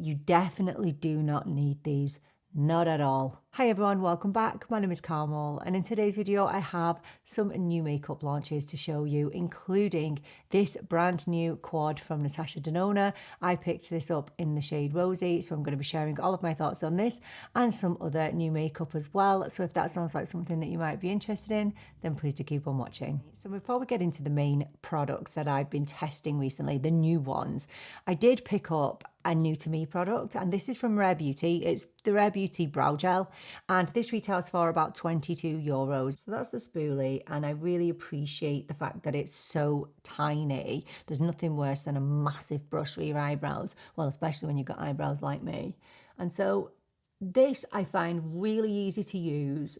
you definitely do not need these. Not at all. Hi everyone, welcome back. My name is Carmel, and in today's video I have some new makeup launches to show you, including this brand new quad from Natasha Denona. I picked this up in the shade Rosy, so I'm going to be sharing all of my thoughts on this and some other new makeup as well. So if that sounds like something that you might be interested in, then please do keep on watching. So before we get into the main products that I've been testing recently, the new ones, I did pick up a new to me product, and this is from Rare Beauty. It's the Rare Beauty Brow Gel, and this retails for about €22. So that's the spoolie, and I really appreciate the fact that it's so tiny. There's nothing worse than a massive brush for your eyebrows, well, especially when you've got eyebrows like me. And so this I find really easy to use.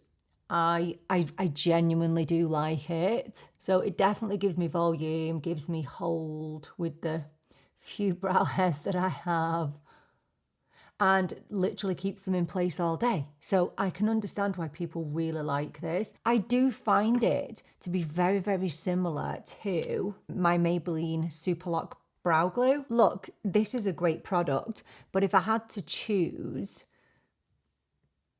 I genuinely do like it. So it definitely gives me volume, gives me hold with the few brow hairs that I have, and literally keeps them in place all day. So I can understand why people really like this. I do find it to be very, very similar to my Maybelline Superlock Brow Glue. Look, this is a great product, but if I had to choose,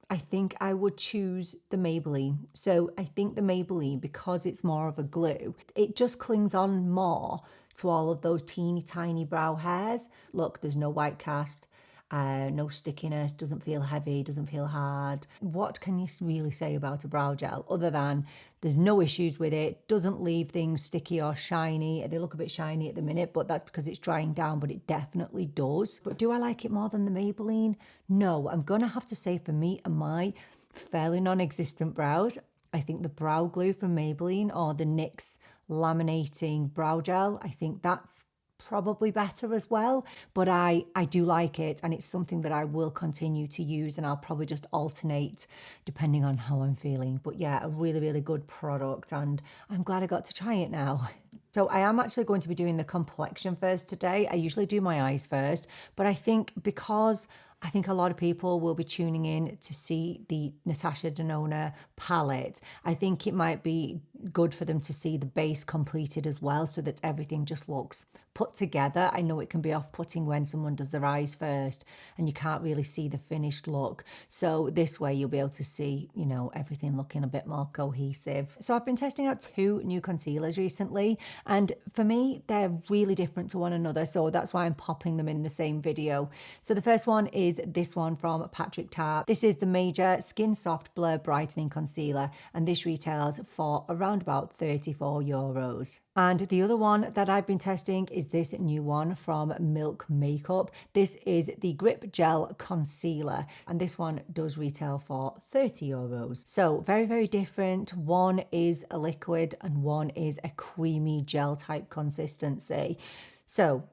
I think I would choose the Maybelline. So I think the Maybelline, because it's more of a glue, it just clings on more to all of those teeny tiny brow hairs. Look, there's no white cast, no stickiness, doesn't feel heavy, doesn't feel hard. What can you really say about a brow gel other than there's no issues with it, doesn't leave things sticky or shiny. They look a bit shiny at the minute, but that's because it's drying down, but it definitely does. But do I like it more than the Maybelline? No, I'm gonna have to say for me and my fairly non-existent brows, I think the brow glue from Maybelline or the NYX laminating brow gel, I think that's probably better as well. But I do like it, and it's something that I will continue to use, and I'll probably just alternate depending on how I'm feeling. But yeah, a really, really good product, and I'm glad I got to try it now. So I am actually going to be doing the complexion first today. I usually do my eyes first, but I think because I think a lot of people will be tuning in to see the Natasha Denona palette, I think it might be good for them to see the base completed as well, so that everything just looks put together. I know it can be off-putting when someone does their eyes first and you can't really see the finished look. So this way you'll be able to see, you know, everything looking a bit more cohesive. So I've been testing out two new concealers recently, and for me, they're really different to one another. So that's why I'm popping them in the same video. So the first one is this one from Patrick Ta. This is the Major Skin Soft Blur Brightening Concealer, and this retails for around about €34. And the other one that I've been testing is this new one from Milk Makeup. This is the Grip Gel Concealer, and this one does retail for €30. So very, very different. One is a liquid and one is a creamy gel type consistency. So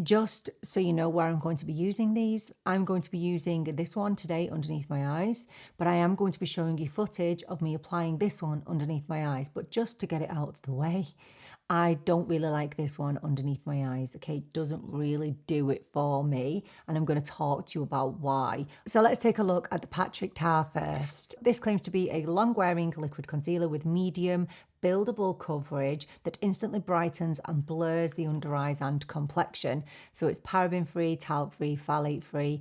just so you know where I'm going to be using these, I'm going to be using this one today underneath my eyes, but I am going to be showing you footage of me applying this one underneath my eyes. But just to get it out of the way, I don't really like this one underneath my eyes, okay? It doesn't really do it for me, and I'm going to talk to you about why. So let's take a look at the Patrick Ta first. This claims to be a long-wearing liquid concealer with medium buildable coverage that instantly brightens and blurs the under eyes and complexion. So it's paraben-free, talc-free, phthalate-free,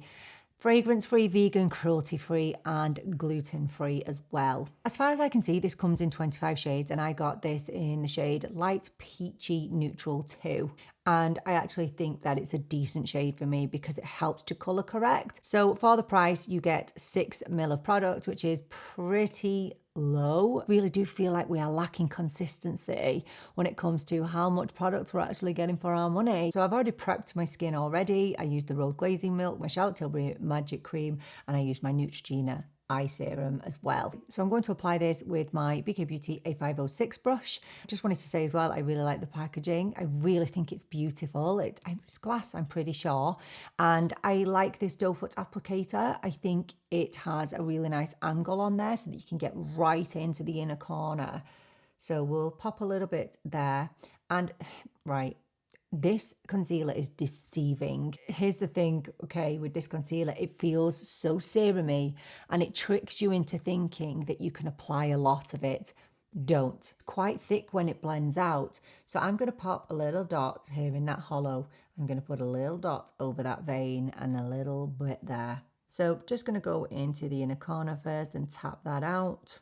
fragrance-free, vegan, cruelty-free, and gluten-free as well. As far as I can see, this comes in 25 shades, and I got this in the shade Light Peachy Neutral 2. And I actually think that it's a decent shade for me because it helps to color correct. So for the price, you get 6 ml of product, which is pretty low. I really do feel like we are lacking consistency when it comes to how much product we're actually getting for our money. So I've already prepped my skin already. I used the Road Glazing Milk, my Charlotte Tilbury Magic Cream, and I used my Neutrogena eye serum as well. So I'm going to apply this with my BK Beauty A506 brush. I just wanted to say as well, I really like the packaging. I really think it's beautiful. It's glass, I'm pretty sure. And I like this doe foot applicator. I think it has a really nice angle on there so that you can get right into the inner corner. So we'll pop a little bit there. And right, this concealer is deceiving. Here's the thing, okay, with this concealer, it feels so serumy and it tricks you into thinking that you can apply a lot of it. Don't. It's quite thick when it blends out. So I'm going to pop a little dot here in that hollow, I'm going to put a little dot over that vein and a little bit there. So just going to go into the inner corner first and tap that out.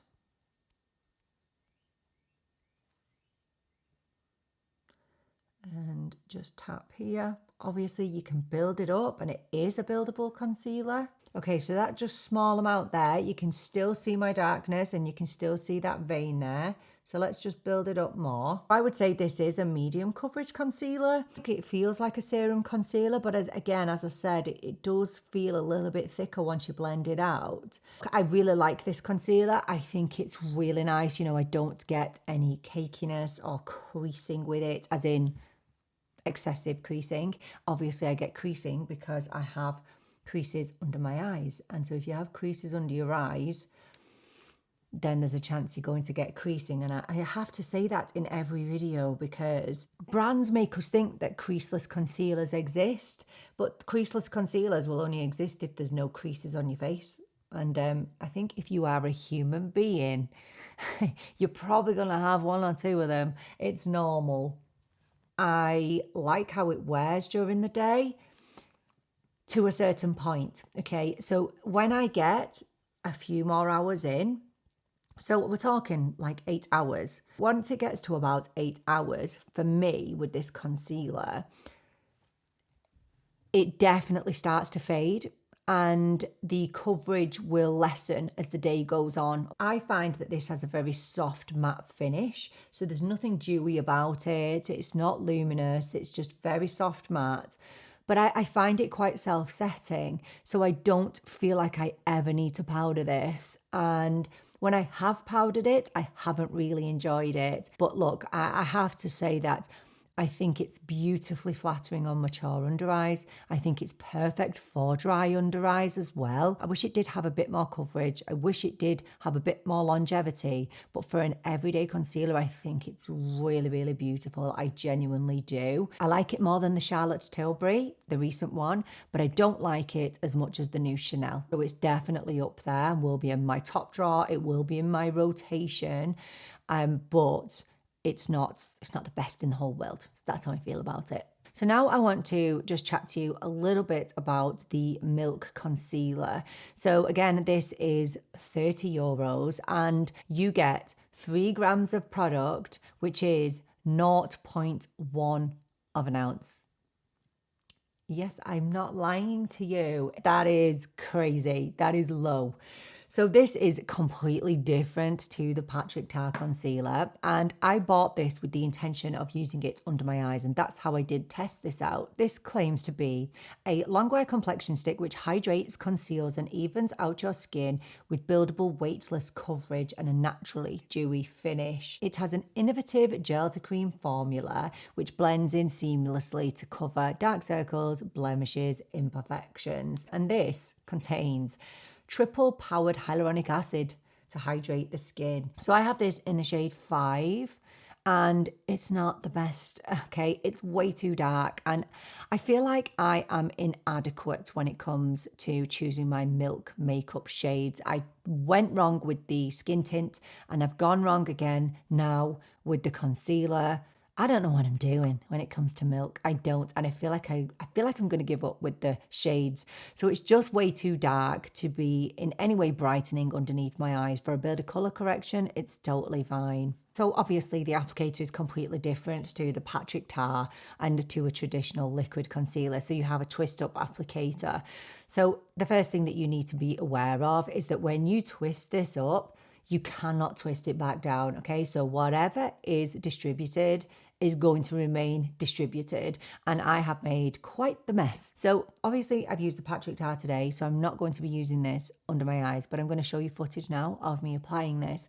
And just tap here. Obviously you can build it up, and it is a buildable concealer. Okay, so that just small amount there, you can still see my darkness and you can still see that vein there. So let's just build it up more. I would say this is a medium coverage concealer. It feels like a serum concealer, but as I said, it does feel a little bit thicker once you blend it out. I really like this concealer. I think it's really nice. You know, I don't get any cakiness or creasing with it, as in excessive creasing. Obviously I get creasing because I have creases under my eyes, and so if you have creases under your eyes, then there's a chance you're going to get creasing. And I have to say that in every video, because brands make us think that creaseless concealers exist, but creaseless concealers will only exist if there's no creases on your face. And I think if you are a human being, you're probably going to have one or two of them. It's normal. I like how it wears during the day to a certain point. Okay, so when I get a few more hours in, so we're talking like 8 hours. Once it gets to about 8 hours, for me with this concealer, it definitely starts to fade and the coverage will lessen as the day goes on. I find that this has a very soft matte finish, so there's nothing dewy about it. It's not luminous, it's just very soft matte. But I find it quite self-setting, so I don't feel like I ever need to powder this. And when I have powdered it, I haven't really enjoyed it. But look, I have to say that I think it's beautifully flattering on mature under eyes. I think it's perfect for dry under eyes as well. I wish it did have a bit more coverage. I wish it did have a bit more longevity. But for an everyday concealer, I think it's really, really beautiful. I genuinely do. I like it more than the Charlotte Tilbury, the recent one, but I don't like it as much as the new Chanel. So it's definitely up there, will be in my top drawer. It will be in my rotation, but it's not the best in the whole world. That's how I feel about it. So now I want to just chat to you a little bit about the Milk Concealer. So again, this is €30 and you get 3 grams of product, which is 0.1 of an ounce. Yes, I'm not lying to you. That is crazy. That is low. So this is completely different to the Patrick Ta concealer, and I bought this with the intention of using it under my eyes, and that's how I did test this out. This claims to be a Longwear complexion stick which hydrates, conceals and evens out your skin with buildable weightless coverage and a naturally dewy finish. It has an innovative gel to cream formula which blends in seamlessly to cover dark circles, blemishes, imperfections, and this contains triple powered hyaluronic acid to hydrate the skin. So I have this in the shade 5 and it's not the best, okay? It's way too dark and I feel like I am inadequate when it comes to choosing my Milk makeup shades. I went wrong with the skin tint and I've gone wrong again now with the concealer. I don't know what I'm doing when it comes to Milk. I don't, and I feel like I'm going to give up with the shades. So it's just way too dark to be in any way brightening underneath my eyes. For a bit of color correction, it's totally fine. So obviously the applicator is completely different to the Patrick Ta and to a traditional liquid concealer. So you have a twist up applicator. So the first thing that you need to be aware of is that when you twist this up, you cannot twist it back down, okay? So whatever is distributed is going to remain distributed, and I have made quite the mess. So obviously I've used the Patrick Ta today, so I'm not going to be using this under my eyes, but I'm going to show you footage now of me applying this.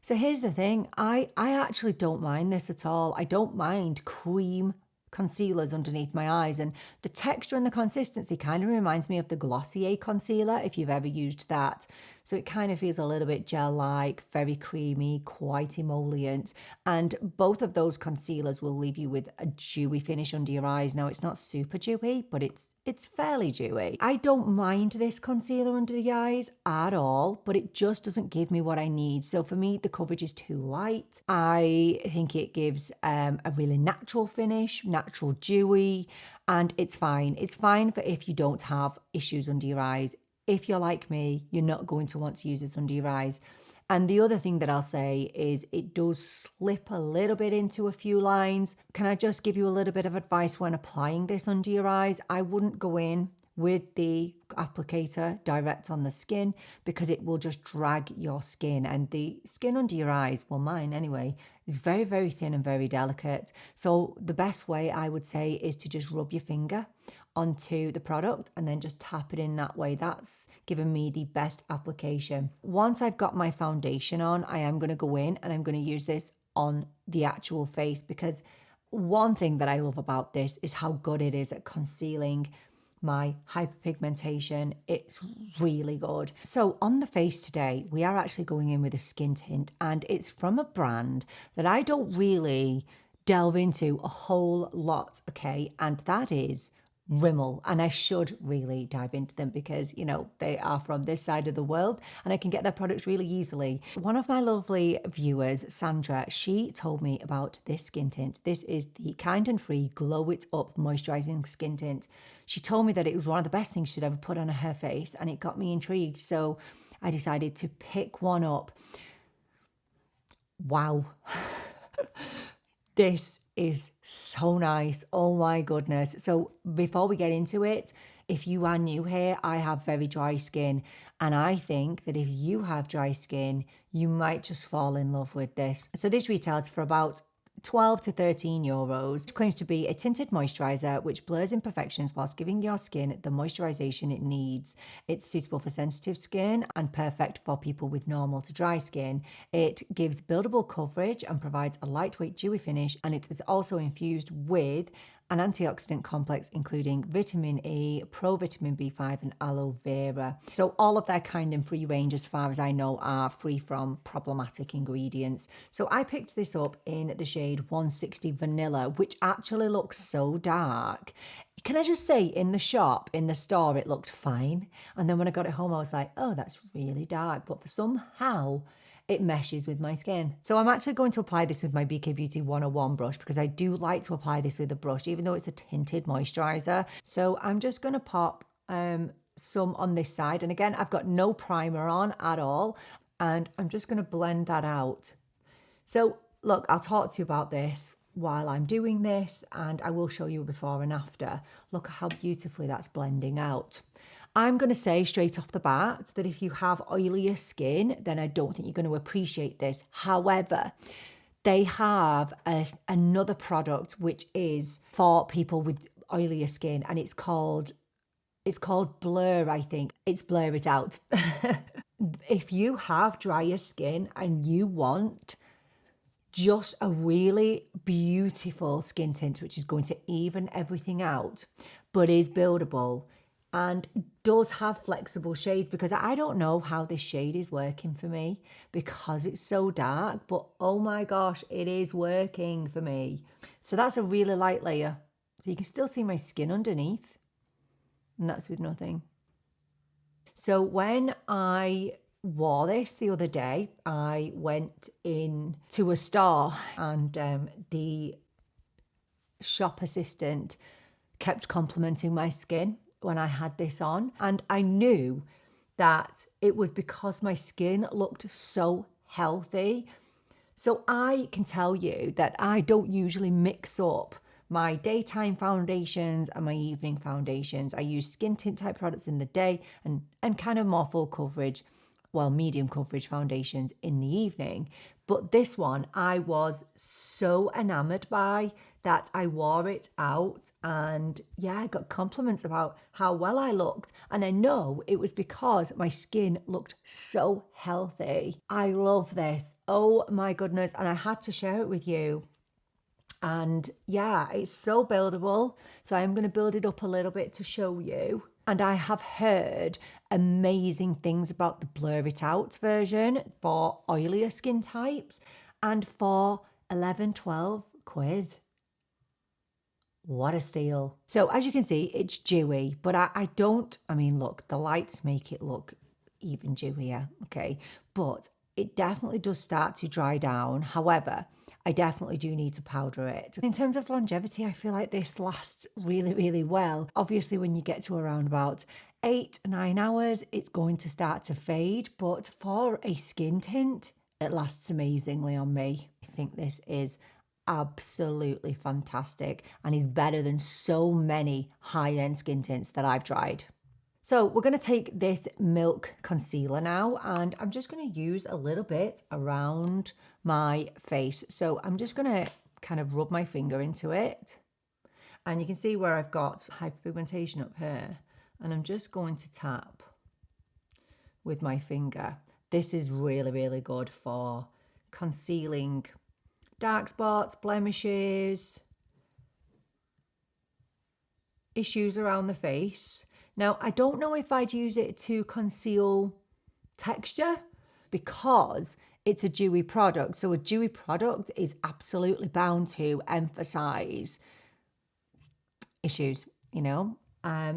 So here's the thing, I actually don't mind this at all. I don't mind cream concealers underneath my eyes, and the texture and the consistency kind of reminds me of the Glossier concealer if you've ever used that. So it kind of feels a little bit gel-like, very creamy, quite emollient, and both of those concealers will leave you with a dewy finish under your eyes. Now it's not super dewy, but it's fairly dewy. I don't mind this concealer under the eyes at all, but it just doesn't give me what I need. So for me, the coverage is too light. I think it gives a really natural finish, natural dewy, and it's fine. It's fine for if you don't have issues under your eyes. If you're like me, you're not going to want to use this under your eyes. And the other thing that I'll say is it does slip a little bit into a few lines. Can I just give you a little bit of advice when applying this under your eyes? I wouldn't go in with the applicator direct on the skin because it will just drag your skin, and the skin under your eyes, well mine anyway, is very, very thin and very delicate. So the best way I would say is to just rub your finger onto the product and then just tap it in that way. That's given me the best application. Once I've got my foundation on, I am going to go in and I'm going to use this on the actual face, because one thing that I love about this is how good it is at concealing my hyperpigmentation. It's really good. So on the face today, we are actually going in with a skin tint, and it's from a brand that I don't really delve into a whole lot, okay? And that is Rimmel, and I should really dive into them because, you know, they are from this side of the world and I can get their products really easily. One of my lovely viewers, Sandra, she told me about this skin tint. This is the Kind and Free Glow It Up Moisturising Skin Tint. She told me that it was one of the best things she'd ever put on her face, and it got me intrigued. So I decided to pick one up. Wow. This is so nice. Oh my goodness. So before we get into it, if you are new here, I have very dry skin, and I think that if you have dry skin, you might just fall in love with this. So this retails for about 12 to 13 euros. It claims to be a tinted moisturizer which blurs imperfections whilst giving your skin the moisturization it needs. It's suitable for sensitive skin and perfect for people with normal to dry skin. It gives buildable coverage and provides a lightweight dewy finish, and it is also infused with an antioxidant complex including vitamin E, pro-vitamin B5 and aloe vera. So all of their Kind and Free range, as far as I know, are free from problematic ingredients. So I picked this up in the shade 160 Vanilla, which actually looks so dark. Can I just say, in the shop, in the store, it looked fine. And then when I got it home, I was like, oh, that's really dark. But for somehow, it meshes with my skin. So I'm actually going to apply this with my BK Beauty 101 brush because I do like to apply this with a brush, even though it's a tinted moisturizer. So I'm just going to pop some on this side. And again, I've got no primer on at all. And I'm just going to blend that out. So look, I'll talk to you about this while I'm doing this, and I will show you a before and after. Look at how beautifully that's blending out. I'm going to say straight off the bat that if you have oilier skin, then I don't think you're going to appreciate this. However, they have another product which is for people with oilier skin, and it's called Blur, I think. It's Blur It Out. If you have drier skin and you want just a really beautiful skin tint which is going to even everything out but is buildable and does have flexible shades, because I don't know how this shade is working for me because it's so dark, but oh my gosh, it is working for me. So that's a really light layer. So you can still see my skin underneath, and that's with nothing. So when I wore this the other day, I went in to a store and the shop assistant kept complimenting my skin when I had this on, and I knew that it was because my skin looked so healthy. So I can tell you that I don't usually mix up my daytime foundations and my evening foundations. I use skin tint type products in the day and kind of more full coverage, well, medium coverage foundations in the evening. But this one I was so enamored by that I wore it out, and yeah, I got compliments about how well I looked, and I know it was because my skin looked so healthy. I love this. Oh my goodness, and I had to share it with you. And yeah, it's so buildable. So I'm going to build it up a little bit to show you. And I have heard amazing things about the Blur It Out version for oilier skin types, and for 11-12 quid. What a steal. So as you can see, it's dewy, but I mean, look, the lights make it look even dewier, okay? But it definitely does start to dry down. However, I definitely do need to powder it. In terms of longevity, I feel like this lasts really, really well. Obviously, when you get to around about 8-9 hours, it's going to start to fade, but for a skin tint, it lasts amazingly on me. I think this is absolutely fantastic and is better than so many high-end skin tints that I've tried. So we're going to take this Milk concealer now, and I'm just going to use a little bit around my face. So I'm just going to kind of rub my finger into it, and you can see where I've got hyperpigmentation up here, and I'm just going to tap with my finger. This is really, really good for concealing dark spots, blemishes, issues around the face. Now, I don't know if I'd use it to conceal texture because it's a dewy product. So a dewy product is absolutely bound to emphasize issues, you know.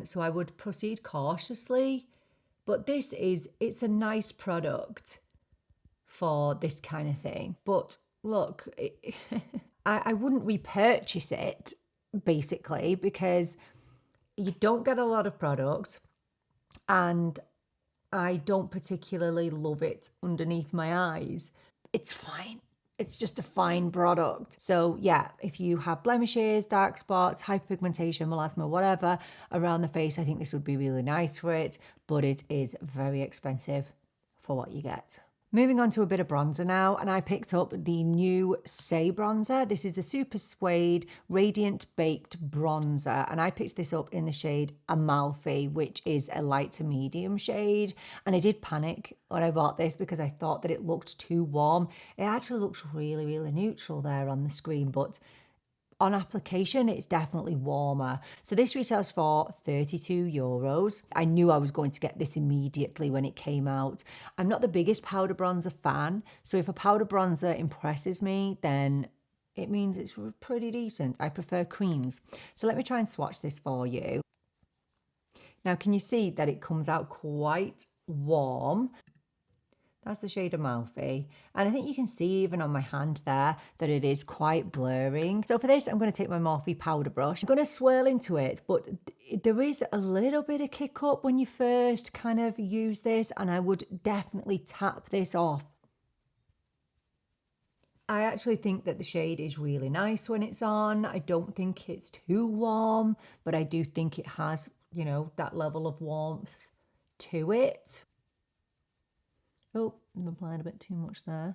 So I would proceed cautiously, but it's a nice product for this kind of thing. But look, I wouldn't repurchase it basically because you don't get a lot of product, and I don't particularly love it underneath my eyes. It's fine. It's just a fine product. So yeah, if you have blemishes, dark spots, hyperpigmentation, melasma, whatever around the face, I think this would be really nice for it, but it is very expensive for what you get. Moving on to a bit of bronzer now, and I picked up the new Saie bronzer. This is the SuperSuede Radiant Baked Bronzer, and I picked this up in the shade Amalfi, which is a light to medium shade. And I did panic when I bought this because I thought that it looked too warm. It actually looks really, really neutral there on the screen, but on application, it's definitely warmer. So this retails for €32. I knew I was going to get this immediately when it came out. I'm not the biggest powder bronzer fan, so if a powder bronzer impresses me, then it means it's pretty decent. I prefer creams. So let me try and swatch this for you. Now, can you see that it comes out quite warm? That's the shade Amalfi. And I think you can see even on my hand there that it is quite blurring. So for this, I'm going to take my Morphe powder brush. I'm going to swirl into it, but there is a little bit of kick up when you first kind of use this, and I would definitely tap this off. I actually think that the shade is really nice when it's on. I don't think it's too warm, but I do think it has, you know, that level of warmth to it. Oh, I'm applying a bit too much there.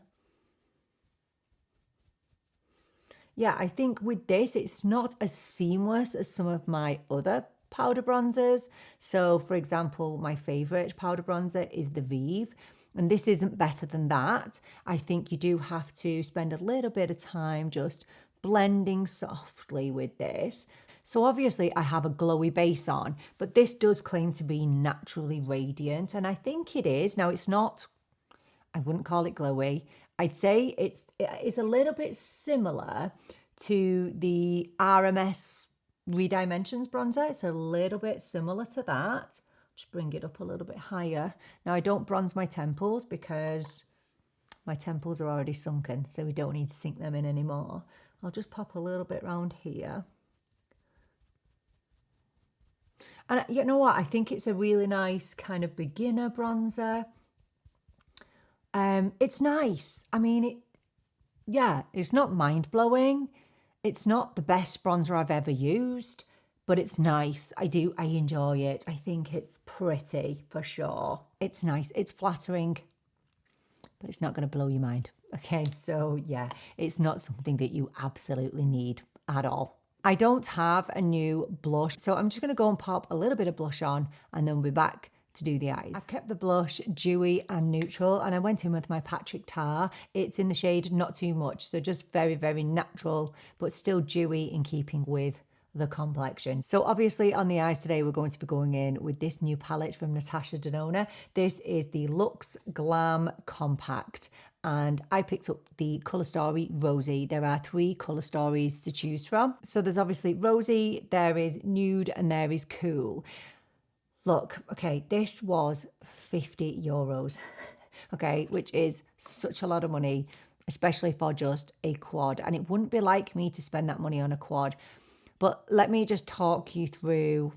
Yeah, I think with this, it's not as seamless as some of my other powder bronzers. So, for example, my favorite powder bronzer is the Vive, and this isn't better than that. I think you do have to spend a little bit of time just blending softly with this. So obviously I have a glowy base on, but this does claim to be naturally radiant, and I think it is. Now, it's not, I wouldn't call it glowy. I'd say it's a little bit similar to the RMS Redimensions bronzer. It's a little bit similar to that. Just bring it up a little bit higher. Now, I don't bronze my temples because my temples are already sunken, so we don't need to sink them in anymore. I'll just pop a little bit around here. And you know what? I think it's a really nice kind of beginner bronzer. It's nice. I mean, it's not mind-blowing. It's not the best bronzer I've ever used, but it's nice. I enjoy it. I think it's pretty for sure. It's nice. It's flattering, but it's not going to blow your mind. Okay, so yeah, it's not something that you absolutely need at all. I don't have a new blush, so I'm just going to go and pop a little bit of blush on, and then we'll be back to do the eyes. I've kept the blush dewy and neutral, and I went in with my Patrick Tar. It's in the shade Not Too Much, so just very, very natural, but still dewy in keeping with the complexion. So obviously on the eyes today, we're going to be going in with this new palette from Natasha Denona. This is the Luxe Glam Compact, and I picked up the Colour Story Rosy. There are 3 colour stories to choose from. So there's obviously Rosy, there is Nude, and there is Cool. Look, okay, this was €50, okay, which is such a lot of money especially for just a quad. And it wouldn't be like me to spend that money on a quad. But let me just talk you through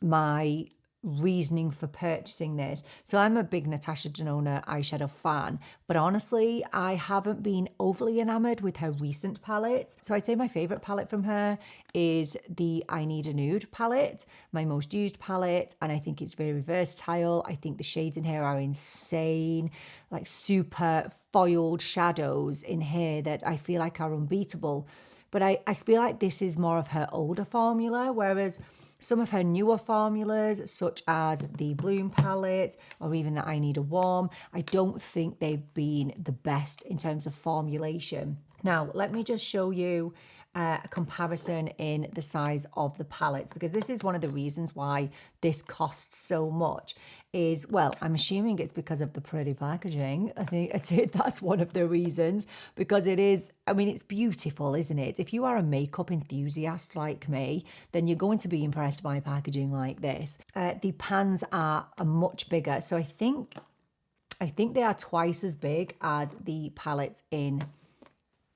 my reasoning for purchasing this. So I'm a big Natasha Denona eyeshadow fan, but honestly, I haven't been overly enamored with her recent palettes. So I'd say my favorite palette from her is the I Need a Nude palette, my most used palette, and I think it's very versatile. I think the shades in here are insane, like super foiled shadows in here that I feel like are unbeatable. But I feel like this is more of her older formula, whereas some of her newer formulas, such as the Bloom palette or even the I Need a Warm, I don't think they've been the best in terms of formulation. Now, let me just show you a comparison in the size of the palettes, because this is one of the reasons why this costs so much is, well, I'm assuming it's because of the pretty packaging. I think that's one of the reasons, because it is, I mean, it's beautiful, isn't it? If you are a makeup enthusiast like me, then you're going to be impressed by packaging like this. The pans are much bigger. So I think they are twice as big as the palettes in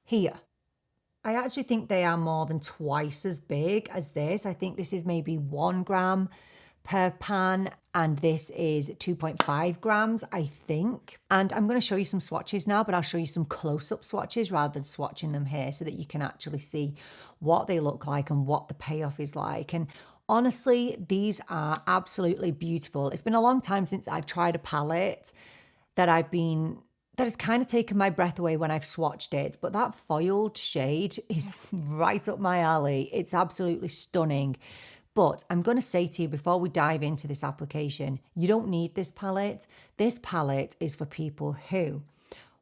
here. I actually think they are more than twice as big as this. I think this is maybe 1 gram per pan, and this is 2.5 grams, I think. And I'm going to show you some swatches now, but I'll show you some close-up swatches rather than swatching them here so that you can actually see what they look like and what the payoff is like. And honestly, these are absolutely beautiful. It's been a long time since I've tried a palette that has kind of taken my breath away when I've swatched it, but that foiled shade is right up my alley. It's absolutely stunning. But I'm going to say to you before we dive into this application, you don't need this palette. This palette is for people who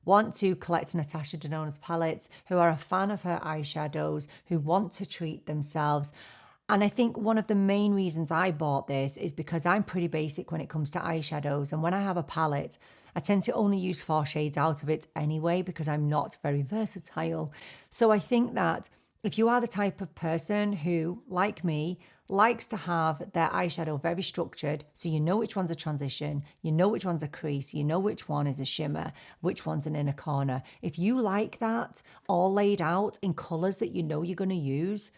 want to collect Natasha Denona's palettes, who are a fan of her eyeshadows, who want to treat themselves. And I think one of the main reasons I bought this is because I'm pretty basic when it comes to eyeshadows. And when I have a palette, I tend to only use 4 shades out of it anyway, because I'm not very versatile. So I think that if you are the type of person who, like me, likes to have their eyeshadow very structured, so you know which one's a transition, you know which one's a crease, you know which one is a shimmer, which one's an inner corner. If you like that all laid out in colours that you know you're going to use,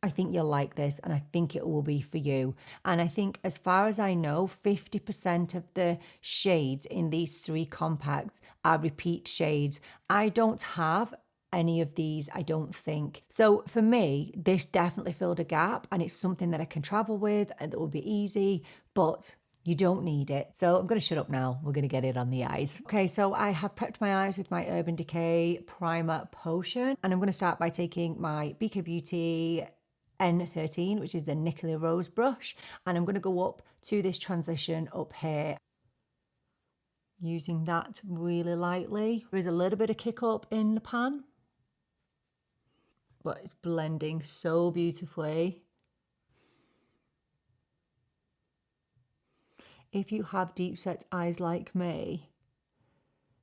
I think you'll like this, and I think it will be for you. And I think, as far as I know, 50% of the shades in these 3 compacts are repeat shades. I don't have any of these, I don't think. So for me, this definitely filled a gap, and it's something that I can travel with and that will be easy, but you don't need it. So I'm going to shut up now. We're going to get it on the eyes. Okay, so I have prepped my eyes with my Urban Decay Primer Potion, and I'm going to start by taking my BK Beauty N13, which is the Nickel Rose brush, and I'm going to go up to this transition up here, using that really lightly. There is a little bit of kick up in the pan, but it's blending so beautifully. If you have deep set eyes like me,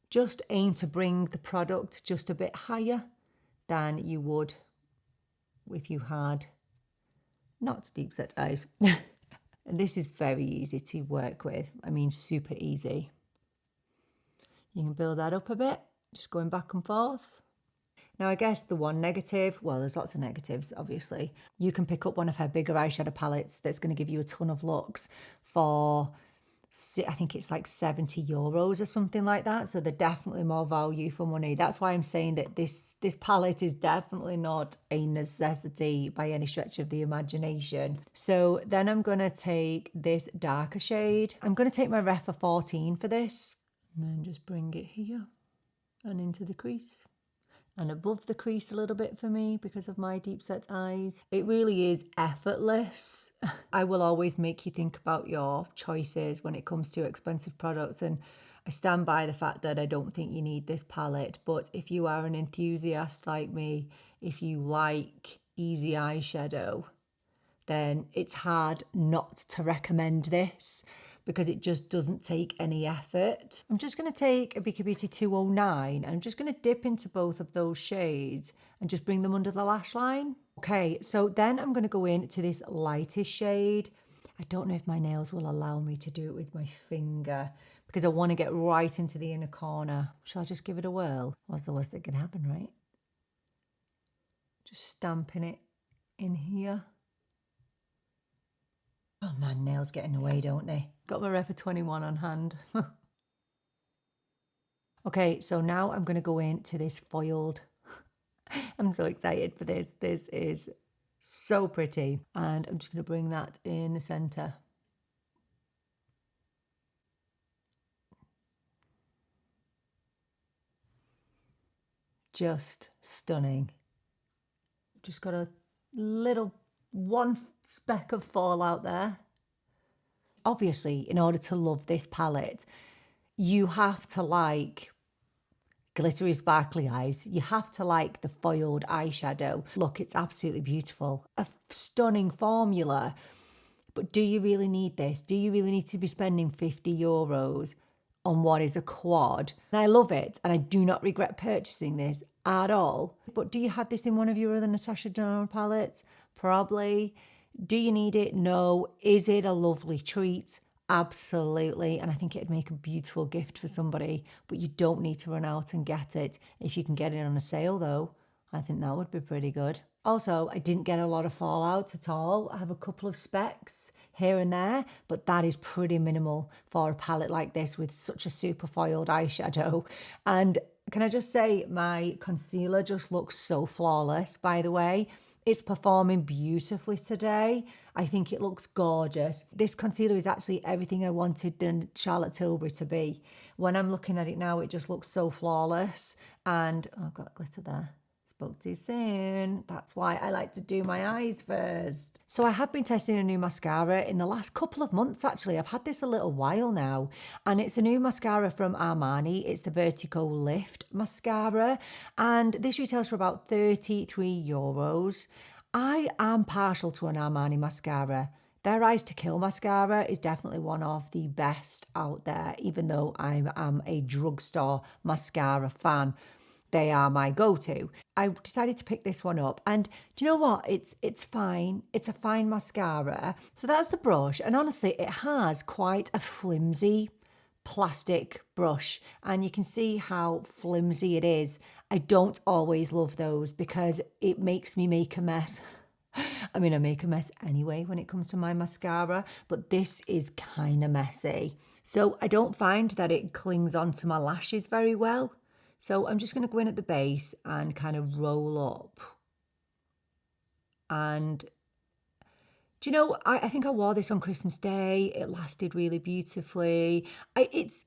just aim to bring the product just a bit higher than you would if you had not deep set eyes. And this is very easy to work with. I mean, super easy. You can build that up a bit, just going back and forth. Now, I guess the one negative, well, there's lots of negatives, obviously. You can pick up one of her bigger eyeshadow palettes that's going to give you a ton of looks for, I think it's like €70 or something like that. So they're definitely more value for money. That's why I'm saying that this palette is definitely not a necessity by any stretch of the imagination. So then I'm going to take this darker shade. I'm going to take my Refa 14 for this, and then just bring it here and into the crease and above the crease a little bit for me because of my deep set eyes. It really is effortless. I will always make you think about your choices when it comes to expensive products, and I stand by the fact that I don't think you need this palette. But if you are an enthusiast like me, if you like easy eyeshadow, then it's hard not to recommend this, because it just doesn't take any effort. I'm just going to take a BK Beauty 209 and I'm just going to dip into both of those shades and just bring them under the lash line. Okay, so then I'm going to go into this lightest shade, I don't know if my nails will allow me to do it with my finger because I want to get right into the inner corner. Shall I just give it a whirl? What's the worst that can happen, right? Just stamping it in here. Oh man, nails get in the way, don't they? Got my Forever 21 on hand. Okay, so now I'm going to go into this foiled. I'm so excited for this. This is so pretty. And I'm just going to bring that in the center. Just stunning. Just got a little one speck of fallout there. Obviously, in order to love this palette, you have to like glittery sparkly eyes. You have to like the foiled eyeshadow. Look, it's absolutely beautiful. A stunning formula. But do you really need this? Do you really need to be spending €50 on what is a quad? And I love it, and I do not regret purchasing this at all. But do you have this in one of your other Natasha Denona palettes? Probably. Do you need it? No. Is it a lovely treat? Absolutely. And I think it'd make a beautiful gift for somebody, but you don't need to run out and get it. If you can get it on a sale though, I think that would be pretty good. Also, I didn't get a lot of fallout at all. I have a couple of specks here and there, but that is pretty minimal for a palette like this with such a super foiled eyeshadow. And can I just say, my concealer just looks so flawless, by the way. It's performing beautifully today. I think it looks gorgeous. This concealer is actually everything I wanted the Charlotte Tilbury to be. When I'm looking at it now, it just looks so flawless. And oh, I've got glitter there. Spoke too soon. That's why I like to do my eyes first. So I have been testing a new mascara in the last couple of months, actually. I've had this a little while now. And it's a new mascara from Armani. It's the Vertigo Lift mascara. And this retails for about €33. I am partial to an Armani mascara. Their Eyes to Kill mascara is definitely one of the best out there, even though I am a drugstore mascara fan. They are my go-to. I decided to pick this one up, and do you know what? It's fine. It's a fine mascara. So that's the brush, and honestly, it has quite a flimsy plastic brush, and you can see how flimsy it is. I don't always love those because it makes me make a mess. I mean, I make a mess anyway when it comes to my mascara, but this is kind of messy. So I don't find that it clings onto my lashes very well. So I'm just going to go in at the base and kind of roll up. And do you know, I think I wore this on Christmas Day. It lasted really beautifully. It's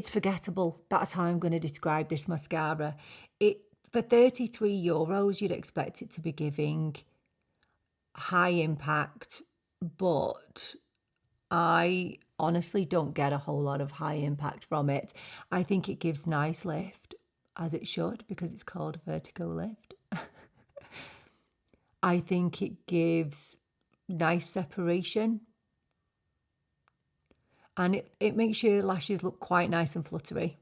forgettable. That's how I'm going to describe this mascara. For €33, you'd expect it to be giving high impact, but I honestly don't get a whole lot of high impact from it. I think it gives nice lift, as it should, because it's called Vertigo Lift. I think it gives nice separation, and it makes your lashes look quite nice and fluttery,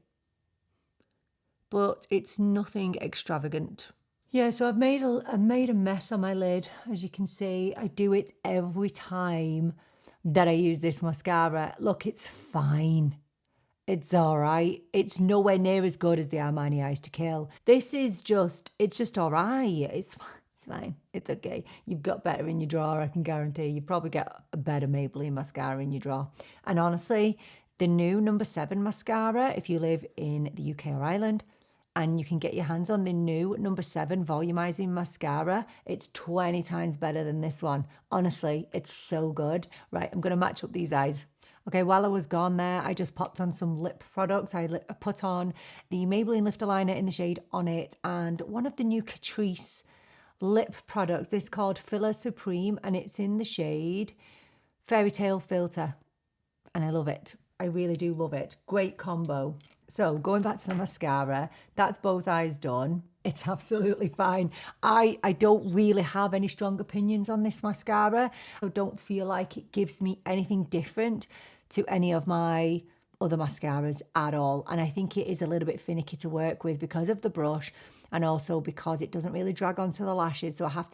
but it's nothing extravagant. Yeah, so I've made a mess on my lid, as you can see. I do it every time that I use this mascara. Look, it's fine. It's all right. It's nowhere near as good as the Armani Eyes to Kill. This is it's just all right. It's fine. It's okay. You've got better in your drawer, I can guarantee. You probably get a better Maybelline mascara in your drawer. And honestly, the new No. 7 mascara, if you live in the UK or Ireland, and you can get your hands on the new No. 7 volumizing mascara, it's 20 times better than this one. Honestly, it's so good. Right, I'm going to match up these eyes. Okay, while I was gone there, I just popped on some lip products. I put on the Maybelline Lifter Liner in the shade On It and one of the new Catrice lip products. This is called Filler Supreme, and it's in the shade Fairytale Filter. And I love it. I really do love it. Great combo. So going back to the mascara, that's both eyes done. It's absolutely fine. I don't really have any strong opinions on this mascara. I don't feel like it gives me anything different to any of my other mascaras at all. And I think it is a little bit finicky to work with because of the brush and also because it doesn't really drag onto the lashes. So I have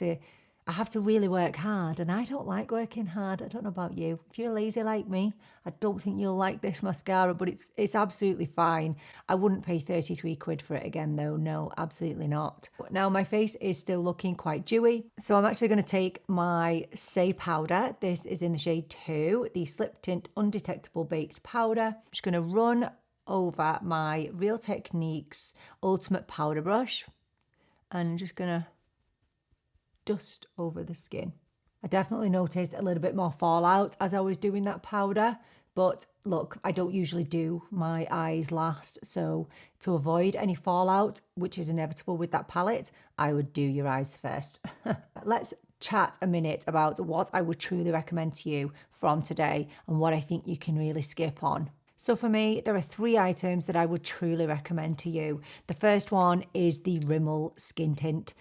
I have to really work hard, and I don't like working hard. I don't know about you. If you're lazy like me, I don't think you'll like this mascara, but it's absolutely fine. I wouldn't pay 33 quid for it again though. No, absolutely not. Now my face is still looking quite dewy, so I'm actually going to take my Saie powder. This is in the shade 2, the Slip Tint Undetectable Baked Powder. I'm just going to run over my Real Techniques Ultimate Powder Brush, and I'm just going to dust over the skin. I definitely noticed a little bit more fallout as I was doing that powder, but look, I don't usually do my eyes last, so to avoid any fallout, which is inevitable with that palette, I would do your eyes first. Let's chat a minute about what I would truly recommend to you from today and what I think you can really skip on. So for me, there are 3 items that I would truly recommend to you. The first one is the Rimmel Skin Tint.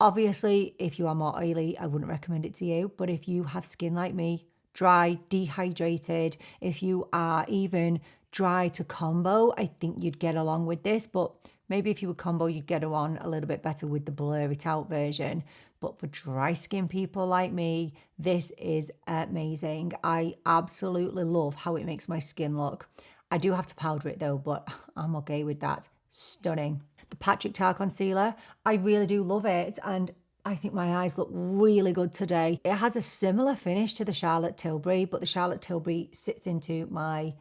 Obviously, if you are more oily, I wouldn't recommend it to you. But if you have skin like me, dry, dehydrated, if you are even dry to combo, I think you'd get along with this. But maybe if you were combo, you'd get on a little bit better with the blur it out version. But for dry skin people like me, this is amazing. I absolutely love how it makes my skin look. I do have to powder it though, but I'm okay with that. Stunning. The Patrick Tar Concealer, I really do love it, and I think my eyes look really good today. It has a similar finish to the Charlotte Tilbury, but the Charlotte Tilbury sits into my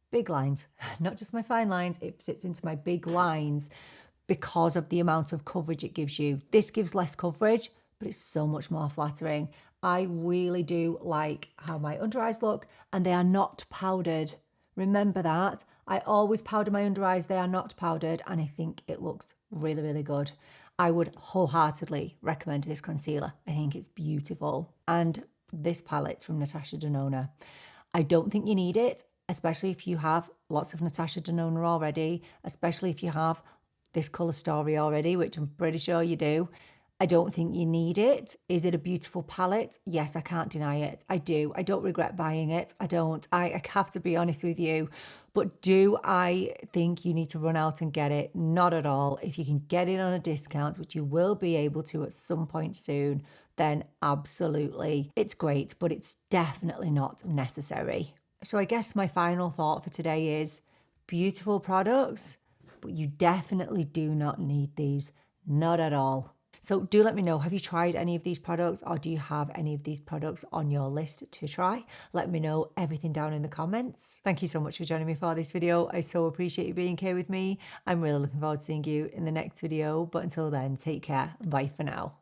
big lines, not just my fine lines, it sits into my big lines because of the amount of coverage it gives you. This gives less coverage, but it's so much more flattering. I really do like how my under eyes look, and they are not powdered. Remember that. I always powder my under eyes. They are not powdered, and I think it looks really, really good. I would wholeheartedly recommend this concealer. I think it's beautiful. And this palette from Natasha Denona. I don't think you need it, especially if you have lots of Natasha Denona already, especially if you have this colour story already, which I'm pretty sure you do. I don't think you need it. Is it a beautiful palette? Yes, I can't deny it. I do. I don't regret buying it. I don't. I have to be honest with you. But do I think you need to run out and get it? Not at all. If you can get it on a discount, which you will be able to at some point soon, then absolutely. It's great, but it's definitely not necessary. So I guess my final thought for today is beautiful products, but you definitely do not need these. Not at all. So do let me know, have you tried any of these products, or do you have any of these products on your list to try? Let me know everything down in the comments. Thank you so much for joining me for this video. I so appreciate you being here with me. I'm really looking forward to seeing you in the next video. But until then, take care and bye for now.